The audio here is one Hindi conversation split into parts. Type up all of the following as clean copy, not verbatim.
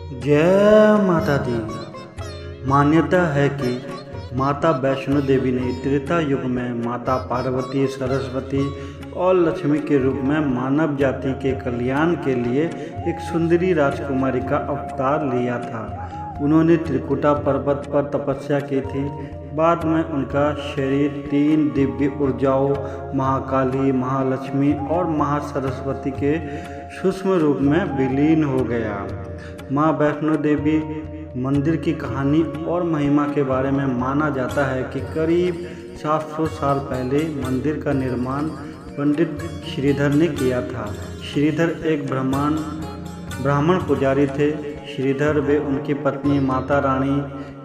जय माता दी। मान्यता है कि माता वैष्णो देवी ने त्रेता युग में माता पार्वती, सरस्वती और लक्ष्मी के रूप में मानव जाति के कल्याण के लिए एक सुंदरी राजकुमारी का अवतार लिया था। उन्होंने त्रिकुटा पर्वत पर तपस्या की थी। बाद में उनका शरीर 3 दिव्य ऊर्जाओं महाकाली, महालक्ष्मी और महासरस्वती के सूक्ष्म रूप में विलीन हो गया। माँ वैष्णो देवी मंदिर की कहानी और महिमा के बारे में माना जाता है कि करीब 700 साल पहले मंदिर का निर्माण पंडित श्रीधर ने किया था। श्रीधर एक ब्राह्मण पुजारी थे। श्रीधर वे उनकी पत्नी माता रानी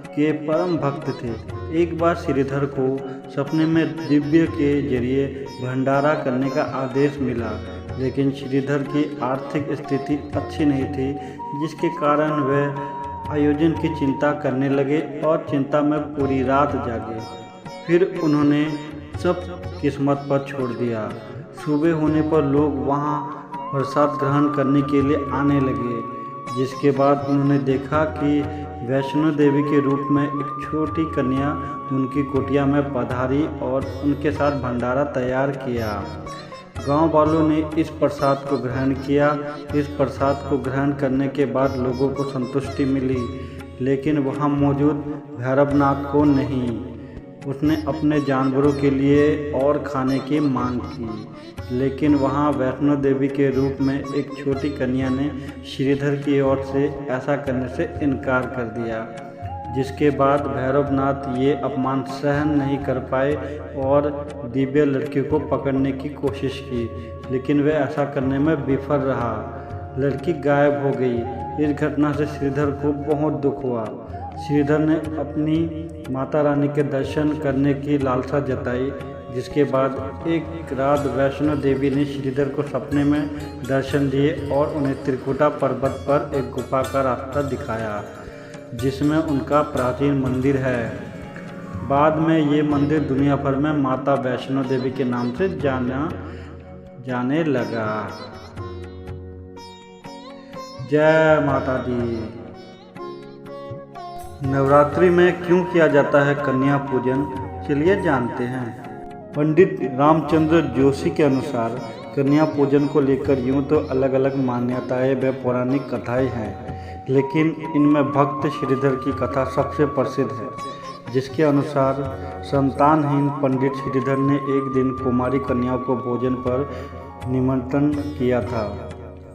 के परम भक्त थे। एक बार श्रीधर को सपने में दिव्य के जरिए भंडारा करने का आदेश मिला, लेकिन श्रीधर की आर्थिक स्थिति अच्छी नहीं थी, जिसके कारण वह आयोजन की चिंता करने लगे और चिंता में पूरी रात जागे। फिर उन्होंने सब किस्मत पर छोड़ दिया। सुबह होने पर लोग वहां प्रसाद ग्रहण करने के लिए आने लगे, जिसके बाद उन्होंने देखा कि वैष्णो देवी के रूप में एक छोटी कन्या उनकी कुटिया में पधारी और उनके साथ भंडारा तैयार किया। गांव वालों ने इस प्रसाद को ग्रहण किया। इस प्रसाद को ग्रहण करने के बाद लोगों को संतुष्टि मिली, लेकिन वहां मौजूद भैरवनाथ को नहीं। उसने अपने जानवरों के लिए और खाने की मांग की, लेकिन वहां वैष्णो देवी के रूप में एक छोटी कन्या ने श्रीधर की ओर से ऐसा करने से इनकार कर दिया, जिसके बाद भैरवनाथ ये अपमान सहन नहीं कर पाए और दिव्य लड़की को पकड़ने की कोशिश की, लेकिन वह ऐसा करने में विफल रहा। लड़की गायब हो गई। इस घटना से श्रीधर को बहुत दुख हुआ। श्रीधर ने अपनी माता रानी के दर्शन करने की लालसा जताई, जिसके बाद एक रात वैष्णो देवी ने श्रीधर को सपने में दर्शन दिए और उन्हें त्रिकुटा पर्वत पर एक गुफा का रास्ता दिखाया, जिसमें उनका प्राचीन मंदिर है। बाद में ये मंदिर दुनिया भर में माता वैष्णो देवी के नाम से जाने लगा। जय माता दी। नवरात्रि में क्यों किया जाता है कन्या पूजन, चलिए जानते हैं। पंडित रामचंद्र जोशी के अनुसार कन्या पूजन को लेकर यूं तो अलग अलग मान्यताएं व पौराणिक कथाएं हैं, लेकिन इनमें भक्त श्रीधर की कथा सबसे प्रसिद्ध है, जिसके अनुसार संतानहीन पंडित श्रीधर ने एक दिन कुमारी कन्याओं को भोजन पर निमंत्रण किया था।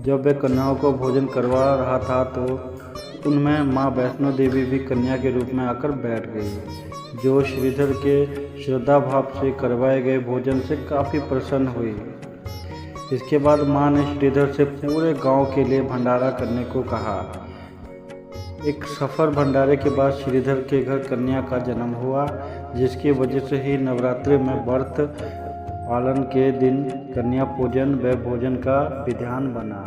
जब वह कन्याओं को भोजन करवा रहा था तो उनमें माँ वैष्णो देवी भी कन्या के रूप में आकर बैठ गई, जो श्रीधर के श्रद्धा भाव से करवाए गए भोजन से काफ़ी प्रसन्न हुई। इसके बाद माँ ने श्रीधर से पूरे गांव के लिए भंडारा करने को कहा। एक सफल भंडारे के बाद श्रीधर के घर कन्या का जन्म हुआ, जिसकी वजह से ही नवरात्रि में व्रत पालन के दिन कन्या पूजन व भोजन का विधान बना।